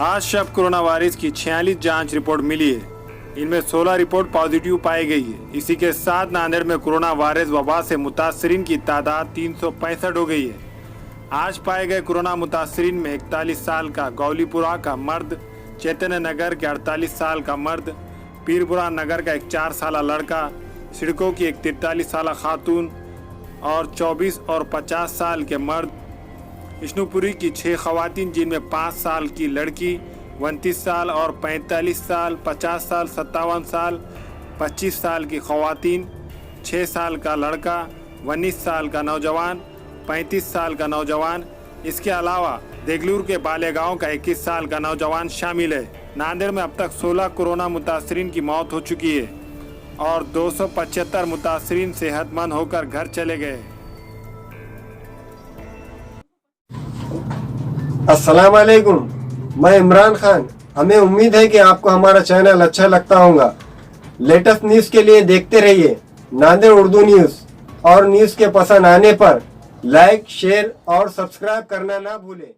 आज शब corona virus की 46 जांच रिपोर्ट मिली है। इनमें 16 रिपोर्ट पॉजिटिव पाई गई है। इसी के साथ नांदेड़ में कोरोना वायरस वबा से मुतासरीन की तादाद 365 हो गई है। आज पाए गए कोरोना मुतासरीन में 41 साल का गौलीपुरा का मर्द, चैतन्य नगर के 48 साल का मर्द, पीरपुरा नगर का एक 4 साल लड़का, सिडको की एक 43 साल खातून और 24 और 50 साल के मर्द, विष्णुपुरी की 6 खवातीन जिनमें 5 साल की लड़की, 29 साल और 45 साल, 50 साल, 57 साल, 25 साल की खवातीन, 6 साल का लड़का, 19 साल का नौजवान, 35 साल का नौजवान। इसके अलावा देगलूर के बालेगांव का 21 साल का नौजवान शामिल है। नांदेड़ में अब तक 16 कोरोना मुतासरीन की मौत हो चुकी है और 275 मुतासरीन सेहतमंद होकर घर चले गए। अस्सलाम वालेकुम, मैं इमरान खान। हमें उम्मीद है कि आपको हमारा चैनल अच्छा लगता होगा। लेटेस्ट न्यूज़ के लिए देखते रहिए नांदेड़ उर्दू न्यूज़, और न्यूज़ के पसंद आने पर लाइक, शेयर और सब्सक्राइब करना ना भूलें।